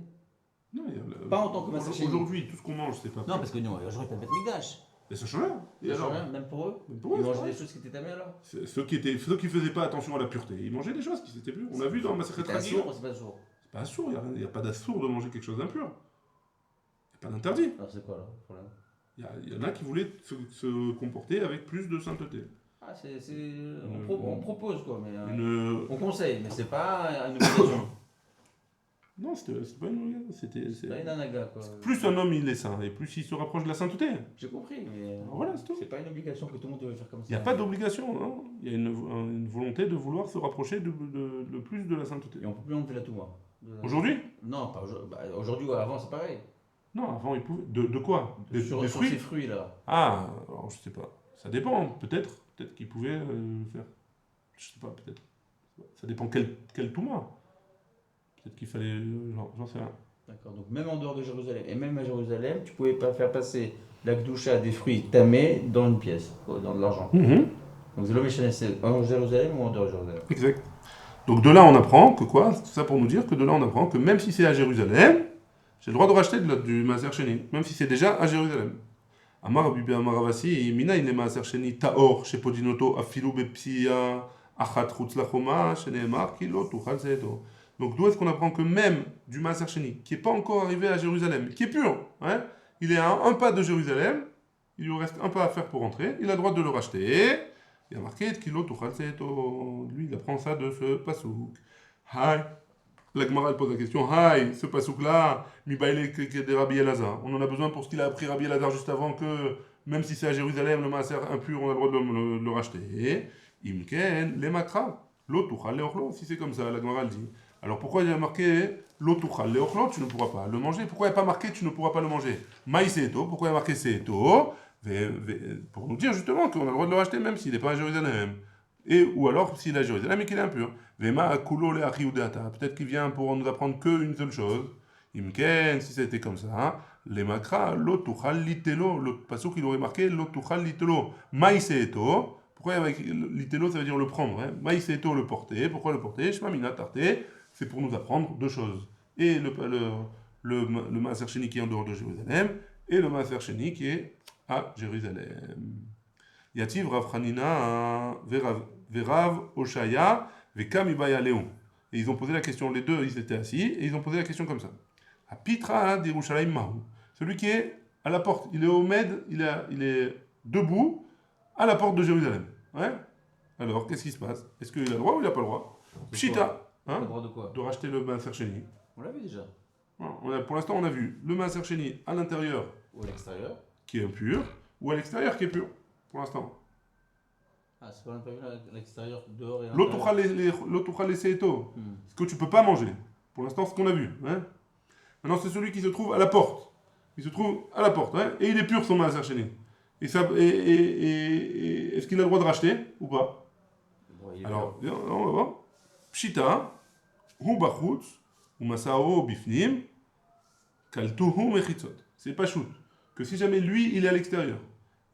Non,
Pas en tant que Maaser Sheni.
aujourd'hui, tout ce qu'on mange, c'est pas.
Non, parce que non, j'aurais pas le Mikdash.
Et ça change rien. Et
Ça change
alors
rien, même pour eux?
Même pour eux,
Ils
c'est
mangeaient
pareil.
des choses qui étaient tamées alors?
Ceux qui faisaient pas attention à la pureté, ils mangeaient des choses qui étaient pures. On a vu dans ma secrète
C'est assourd ou c'est pas assourd?
c'est pas assourd, il n'y a pas d'assourd de manger quelque chose d'impur. Il n'y a pas d'interdit.
Alors c'est quoi alors le problème?
Il y en a qui voulaient se comporter avec plus de sainteté.
Ah, on propose quoi, mais on conseille, mais c'est pas une obligation.
Non, c'était pas une.
C'est pas une anaga quoi.
Plus un homme il est saint et plus il se rapproche de la sainteté.
J'ai compris, mais
Voilà, c'est tout.
c'est pas une obligation que tout le monde devait faire comme ça.
Il n'y a pas d'obligation, hein. Il y a une volonté de vouloir se rapprocher le plus de la sainteté.
Et on peut plus enlever la touma.
Aujourd'hui
Non, pas aujourd'hui. Bah, aujourd'hui ou avant, c'est pareil.
Non, avant il pouvait. De quoi des
Sur
fruits
ces fruits là.
Ah, alors je sais pas. Ça dépend, peut-être. Peut-être qu'il pouvait faire. Je sais pas, peut-être. Ça dépend quel touma. Peut-être qu'il fallait. J'en sais rien.
D'accord, donc même en dehors de Jérusalem, et même à Jérusalem, tu pouvais pas faire passer la Gdoucha des fruits tamés dans une pièce, dans de l'argent. Donc c'est l'homme c'est en Jérusalem ou en dehors de Jérusalem?
Exact. Donc de là on apprend que quoi? Tout ça pour nous dire que de là on apprend que même si c'est à Jérusalem, j'ai le droit de racheter du Maaser Sheni, même si c'est déjà à Jérusalem. Amar Rabbi Amar Ravasi, mina il est Maaser Sheni taor chez Podinoto afilu bepsia achat chutz lachoma sheneemar kilo tuchal zeeto. Donc d'où est-ce qu'on apprend que même du Maaser Sheni, qui n'est pas encore arrivé à Jérusalem, qui est pur, hein, il est à un pas de Jérusalem, il lui reste un pas à faire pour rentrer, il a le droit de le racheter. Il y a marqué kilo tuchal zeeto. Lui il apprend ça de ce pasouk. Hai. La Gemara elle pose la question, Hai, ce pasouk-là, mi baile de Rabbi Elazar. On en a besoin pour ce qu'il a appris Rabbi Elazar juste avant que, même si c'est à Jérusalem, le maaser impur, on a le droit de le racheter. Imken, le makra, lo tuchal leochlo. Si c'est comme ça, la Gemara elle dit. Alors pourquoi il y a marqué lo tuchal leochlo, tu ne pourras pas le manger? Pourquoi il n'y a pas marqué tu ne pourras pas le manger? Maï seeto, pourquoi il y a marqué seeto? Pour nous dire justement qu'on a le droit de le racheter même s'il n'est pas à Jérusalem. Ou alors s'il est à Jérusalem et qu'il est impur. Peut-être qu'il vient pour nous apprendre qu'une seule chose. Imken, si c'était comme ça, les makra, l'otuchal litelo, le pasuk il aurait marqué l'otuchal litelo, maïseeto. Pourquoi avec litelo ça veut dire le prendre, hein? Maïseeto le porter. Pourquoi le porter? Shmamina tarté, c'est pour nous apprendre deux choses. Et le Maaser Sheni qui est en dehors de Jérusalem, et le Maaser Sheni qui est à Jérusalem. Yativ Rav Hanina Verav Oshaya Vekam Ibaya Léon. Et ils ont posé la question, les deux ils étaient assis, et ils ont posé la question comme ça. A Pitra d'Irushalayim Mahu. Celui qui est à la porte, il est au Med, il est debout à la porte de Jérusalem. Ouais. Alors, qu'est-ce qui se passe? Est-ce qu'il a le droit ou il n'a pas le droit? Pshita.
T'as le droit de quoi?
De racheter le Maaser Sheni.
On l'a vu déjà.
Pour l'instant, on a vu le Maaser Sheni à l'intérieur,
Ou à l'extérieur.
qui est impur, ou à l'extérieur, qui est pur. Pour l'instant.
Ah, c'est pas vu à l'extérieur, dehors et à l'intérieur.
L'otuchal les seeto. Ce que tu peux pas manger. Pour l'instant, ce qu'on a vu. Hein. Maintenant, c'est celui qui se trouve à la porte. Il se trouve à la porte. Hein, et il est pur, son Maaser Sheni. Et est-ce qu'il a le droit de racheter ou pas?
Bon, il est
Alors, on va voir. Pshita, hu bachutz, hu masao bifnim, kaltuhu mechitzot. C'est pas shoot. Que si jamais lui, il est à l'extérieur,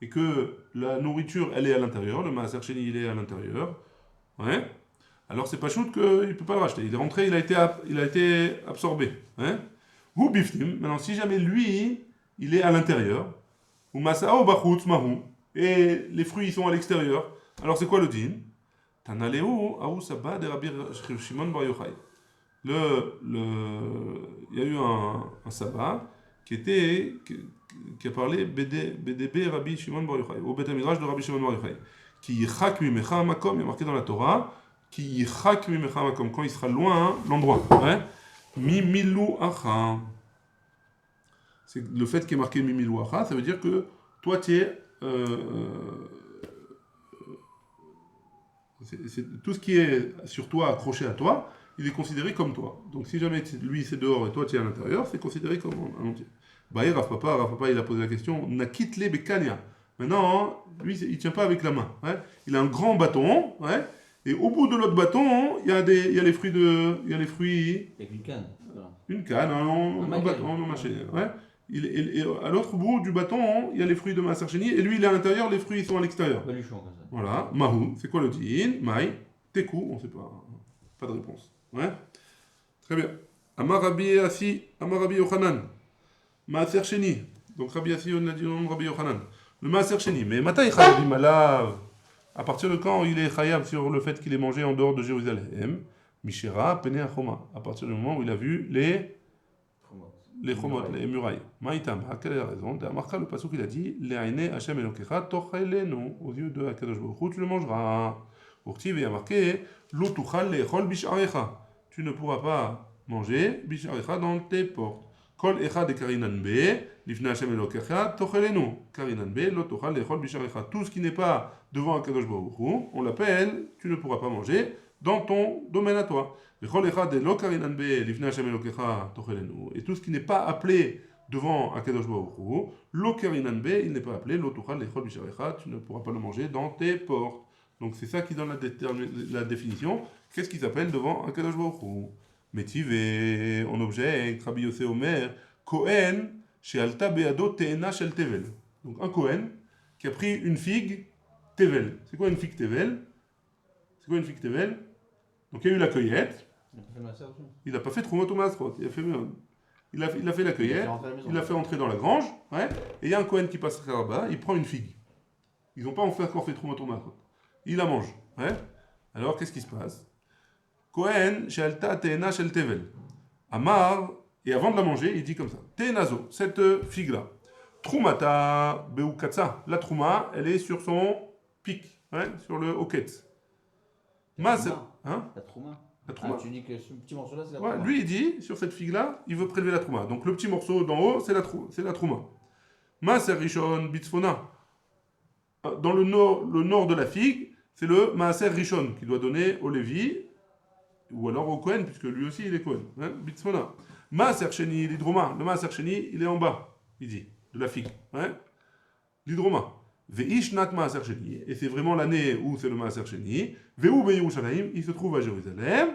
et que la nourriture, elle est à l'intérieur, le Maaser Sheni, il est à l'intérieur, ouais, alors c'est pas shoot qu'il ne peut pas le racheter. Il est rentré, il a été absorbé. Hein. Hu bifnim, maintenant si jamais lui, il est à l'intérieur, ou masao bachutz mahu, et les fruits ils sont à l'extérieur, alors c'est quoi le din? Tanaleu aou sabba de Rabbi Shimon Bar Yochai. Il y a eu un sabbat qui a parlé BDB Rabbi Shimon Bar Yochai, au Bet Midrash de Rabbi Shimon Bar Yochai. Qui chak mimecha makom, il y a marqué dans la Torah, Qui yichak mimecha makom, quand il sera loin, l'endroit. Ouais. Mimilu acha. C'est le fait qu'il est marqué mimilu acha, ça veut dire que toi, tu es. Tout ce qui est sur toi, accroché à toi, il est considéré comme toi. Donc si jamais lui c'est dehors et toi tu es à l'intérieur, c'est considéré comme un entier. Bah, Rav Papa, il a posé la question, Nakitle Bekania. Maintenant, lui, il ne tient pas avec la main. Ouais. Il a un grand bâton, ouais, et au bout de l'autre bâton, il y a les fruits il y a les fruits.
Avec une canne. Voilà.
Une canne, un bâton, un machin. Ouais. Et à l'autre bout du bâton, il y a les fruits de Maaser Sheni, et lui, il est à l'intérieur, les fruits ils sont à l'extérieur.
Baluchon comme ça.
Voilà, Mahou, c'est quoi le din? Maï, Tekou, on ne sait pas. Pas de réponse. Ouais. Très bien. Amar Rabbi Assi, Amar Rabbi Yochanan. Maaser Sheni. Donc Rabbi Assi, on a dit le nom de Rabbi Yochanan. Le Maaser Sheni. Mais Mataï Chayavim Alav. À partir de quand il est Chayav sur le fait qu'il est mangé en dehors de Jérusalem? Mishera, Pene Achoma. À partir du moment où il a vu les chomot, les murailles. Maïtam, à quelle est la raison? Marca, le pasuk, il a dit Le'aine Hashem Elokecha tochelenu. Aux yeux de Akadosh Baruch Hu, tu le mangeras. Urtiv, il y a marqué Lo tuchal lechol bisharecha. Tu ne pourras pas manger bisharecha dans tes portes. Kol echa de karinan be, lifne Hashem Elokecha tochelenu. Karinan be, lo tuchal lechol bisharecha. Tout ce qui n'est pas devant Akadosh Baruch Hu, on l'appelle, tu ne pourras pas manger dans ton domaine à toi. Et tout ce qui n'est pas appelé devant Akadosh Baruch Hu, lo karinan be, il n'est pas appelé, lo tuchal lechol bisharecha, tu ne pourras pas le manger dans tes portes. Donc c'est ça qui donne la définition. Qu'est-ce qui s'appelle devant Akadosh Baruch Hu? Métivé, en objet, Rabbi Yossé Omer, Kohen, she'alta beado te'ena shel tevel. Donc un Kohen qui a pris une figue tevel. C'est quoi une figue tevel? Donc il y a eu la cueillette. Il n'a pas fait Trumot Masrot. Il a fait la cueillette. Il l'a fait entrer dans la grange. Ouais, et il y a un Kohen qui passe là-bas. Il prend une figue. Ils n'ont pas encore fait Trumot Masrot. Il la mange. Ouais. Alors qu'est-ce qui se passe? Kohen, Shealta Teena Shel Tevel. Amar, et avant de la manger, il dit comme ça Teenazo, cette figue-là. Trumata Beukatsa. La Trouma, elle est sur son pic. Ouais, sur le hoquet.
Hein?
La trouma.
Ah, tu dis que ce petit morceau-là, c'est la
ouais,
trouma.
lui, il dit, sur cette figue-là, il veut prélever la trouma. Donc le petit morceau d'en haut, c'est la trouma. Maaser Rishon Bitzfona. Dans le nord de la figue, c'est le Maaser Rishon qui doit donner au Lévi, ou alors au Kohen, puisque lui aussi, il est Kohen. Hein, Bitzfona. Maaser Sheni, l'hydroma. Le Maaser Sheni, il est en bas, il dit, de la figue. Hein, l'hydroma. Ve'ishnat Maaser Sheni, et c'est vraiment l'année où c'est le Maaser Sheni. Ve'u be'Yerushalayim, il se trouve à Jérusalem.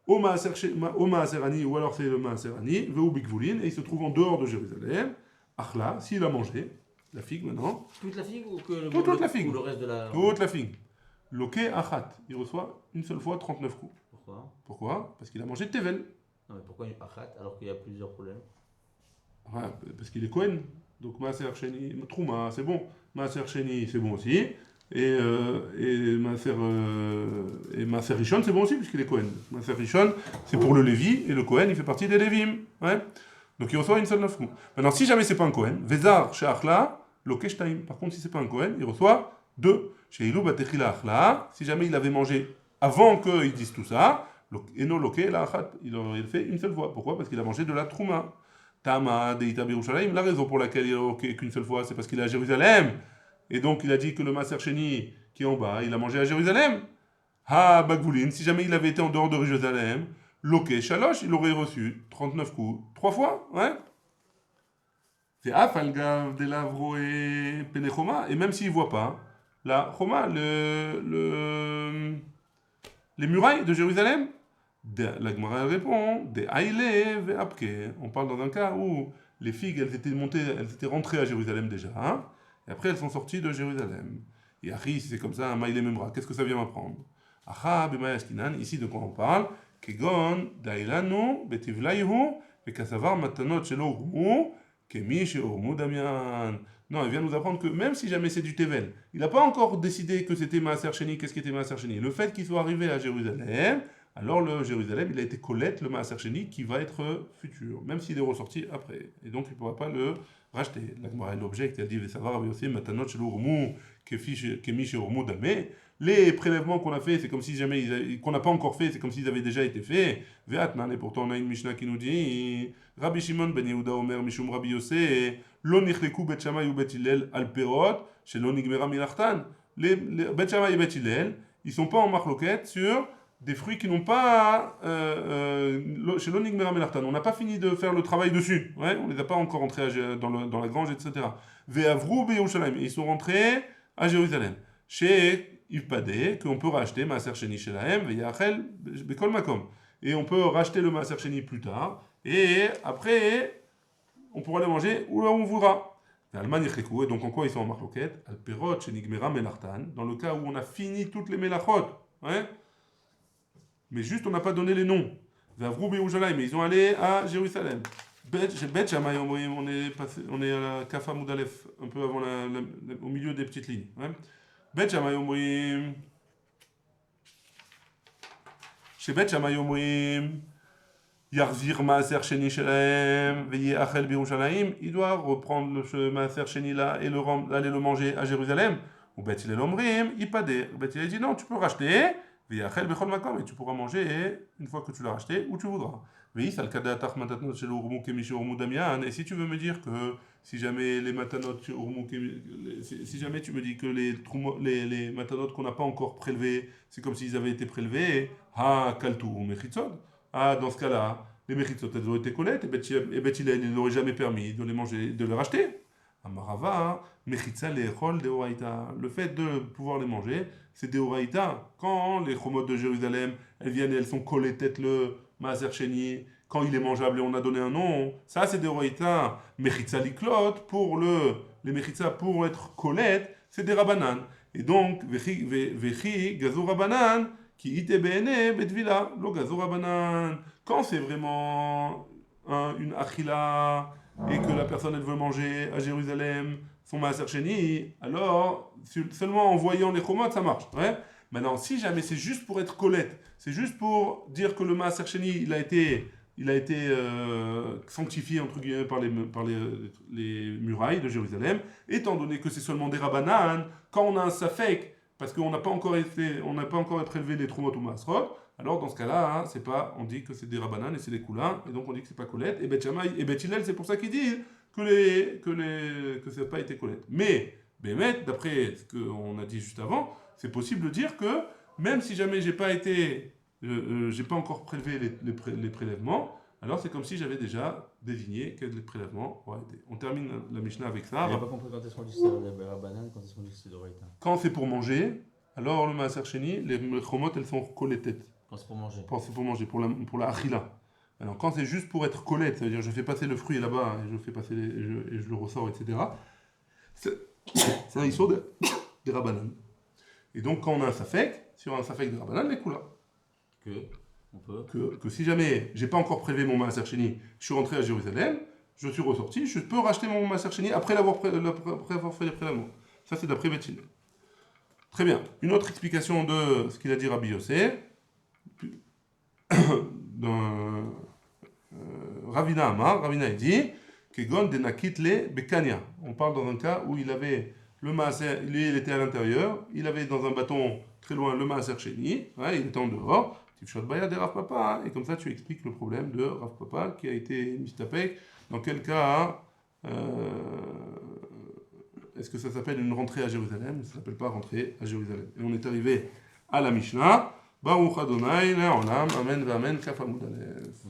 Au Maaser Ani, ou alors c'est le Maaser Ani. Ve'u bigvulin, et il se trouve en dehors de Jérusalem. Achla, s'il a mangé, la figue maintenant.
Toute la figue ou que
toute la figue.
Ou le reste de la.
Toute la figue. Loké achat, il reçoit une seule fois 39 coups. Pourquoi? Parce qu'il a mangé Tevel.
Non, mais pourquoi achat alors qu'il y a plusieurs problèmes?
Ouais, parce qu'il est Kohen. Donc Maaser Sheni, Trouma, c'est bon. Maaser Sheni, c'est bon aussi. Et Maaser Rishon, c'est bon aussi, puisqu'il est Kohen. Maaser Rishon, c'est pour le Lévi, et le Kohen, il fait partie des Lévim. Ouais. Donc il reçoit une seule 9 coups. Maintenant, si jamais c'est pas un Kohen, Vezar, Sheachla, Lokeshtaim. Par contre, si c'est pas un Kohen, il reçoit 2. Sheilou Batechila Achla. Si jamais il avait mangé avant qu'ils disent tout ça, Eno Loké, la Achat, il aurait fait une seule fois. Pourquoi? Parce qu'il a mangé de la Trouma. Tama Deita Birushalayim, la raison pour laquelle il a loqué qu'une seule fois, c'est parce qu'il est à Jérusalem. Et donc il a dit que le Maaser Sheni qui est en bas, il a mangé à Jérusalem. Ha Bagvoulin, si jamais il avait été en dehors de Jérusalem, loqué Shalosh, il aurait reçu 39 coups, 3 fois, ouais. C'est Afalgav de Lavro et Penechoma, et même s'il ne voit pas, la Choma, les murailles de Jérusalem, la Gemara répond, des Aïle et Apke. On parle dans un cas où les figues, elles étaient rentrées à Jérusalem déjà, hein, et après elles sont sorties de Jérusalem. Et Achi, si c'est comme ça, un Maïle Memra, qu'est-ce que ça vient m'apprendre? Acha, Bemayaskinan, ici de quoi on parle? Kegon, Dailanu, Betivlaïhu, Bekasavar, Matanot, Shelo, Rumu, Kemi, Sheorumu, Damian. Non, il vient nous apprendre que même si jamais c'est du Tevel, il n'a pas encore décidé que c'était Maaser Sheni, qu'est-ce qui était Maaser Sheni? Le fait qu'il soit arrivé à Jérusalem, alors le Jérusalem, il a été collecte, le Maaser Sheni, qui va être futur, même s'il est ressorti après. Et donc il ne pourra pas le racheter. La Gemara, l'objet, elle dit, Vesavar, Aviosé, Matanot, Shelo, Rumu, Kemi, Sheorumu, Damian. Les prélèvements qu'on a fait, c'est comme si jamais qu'on n'a pas encore fait, c'est comme s'ils avaient déjà été faits. Ve'atnan, et pourtant on a une Mishnah qui nous dit Rabbi Shimon ben Yehuda Omer Mishum Rabbi Yosef Lo nichleku Bet Shammai ou Bet Hillel al perot shelo nigmera milachtan. Les Bet Shammai et Bet Hillel, ils sont pas en marloquette sur des fruits qui n'ont pas chez l'onigmera milachtan. On n'a pas fini de faire le travail dessus. Ouais, on les a pas encore rentrés dans la grange, etc. Ve'avru beYerushalayim, ils sont rentrés à Jérusalem. Chez Ivpadé, qu'on peut racheter Maaser Sheni Shelahem, Ve'yachel Bekol Makom. Et on peut racheter le Maaser Sheni plus tard. Et après, on pourra le manger où on voudra. L'Allemagne et donc en quoi ils sont en marloquette? Al perot shenigmera melachtan, dans le cas où on a fini toutes les melachot. Ouais, mais juste on n'a pas donné les noms. Ve'avru beYerushalayim, mais ils ont allé à Jérusalem. Bet Shammai, on est à la Kafa Moudalef, un peu avant au milieu des petites lignes. Ouais. Bet Shammai אומרים, שבית שמאי אומרים, יחזיר מעשר שני שלהם ויאכל בירושלים, il doit reprendre ce מעשר שני là et aller le manger à Jérusalem. Ou Bet Hillel אומרים, ייפדה. Bet Hillel dit non, tu peux racheter, ויאכל בכל מקום, et tu pourras manger une fois que tu l'as racheté où tu voudras. Et si tu veux me dire que si jamais les matanot, si jamais tu me dis que les matanot qu'on n'a pas encore prélevés, c'est comme s'ils avaient été prélevés, dans ce cas-là, les mechitzot elles ont été collettes et Bet Hillel il n'aurait jamais permis de les manger, de les racheter. Amarava, mechitza lechol deoraita. Le fait de pouvoir les manger, c'est deoraita. Quand les chomot de Jérusalem, elles viennent et elles sont collées tête le Maaser Sheni, quand il est mangeable et on a donné un nom, ça c'est deoraita. Mechitza liklot, les mechitza pour être collettes, c'est des rabanan. Et donc, vechi gazur rabanan, qui ite beene betvila, lo gazur rabanan. Quand c'est vraiment une achila, et que la personne elle veut manger à Jérusalem son Maaser Sheni, alors seulement en voyant les chomot ça marche. Ouais. Maintenant, si jamais c'est juste pour être colette, c'est juste pour dire que le Maaser Sheni il a été sanctifié entre guillemets par les murailles de Jérusalem, étant donné que c'est seulement des rabanan, quand on a un safek, parce qu'on n'a pas encore prélevé les trumot ou maasrot, alors dans ce cas-là, c'est pas, on dit que c'est des rabanan et c'est des coulins, et donc on dit que c'est pas colette. Et Bet Shammai et Bet Hillel, c'est pour ça qu'ils disent que ça n'a pas été colette. Mais Bémet, d'après ce qu'on a dit juste avant, c'est possible de dire que même si jamais j'ai pas encore prélevé les prélèvements, alors c'est comme si j'avais déjà désigné quels les prélèvements auraient été. On termine la Mishnah avec ça.
Je n'ai pas compris quand est-ce qu'on dit que c'est des rabanan, quand est-ce qu'on dit que c'est d'oraita.
Quand c'est pour manger, alors le Maaser Sheni, les chomot elles sont collées.
Quand c'est pour manger.
Quand c'est pour manger, pour la achila. Alors quand c'est juste pour être collette, ça veut dire je fais passer le fruit là-bas, et je fais passer et je le ressors, etc. C'est un issur des rabanan. Et donc quand on a un safek, sur un safek des rabanan, les coula. Que si jamais j'ai pas encore prélevé mon Maaser Sheni, je suis rentré à Jérusalem, je suis ressorti, je peux racheter mon Maaser Sheni après avoir fait les prélèvements. Ça c'est d'après Bet Hillel. Très bien. Une autre explication de ce qu'il a dit Rabbi Yosef. Ravina Amar, Ravina dit Kegon de Nakitle Bekania. On parle dans un cas où il avait le Maaser, lui il était à l'intérieur, il avait dans un bâton très loin le Maaser Sheni, ouais, il était en dehors. Tifshot Baya de Rav Papa, et comme ça tu expliques le problème de Rav Papa qui a été mistapek. Dans quel cas est-ce que ça s'appelle une rentrée à Jérusalem? Ça ne s'appelle pas rentrée à Jérusalem. Et on est arrivé à la Mishnah. Baruch Adonai, Le'olam, Amen, Amen, Kaf Amud Aleph.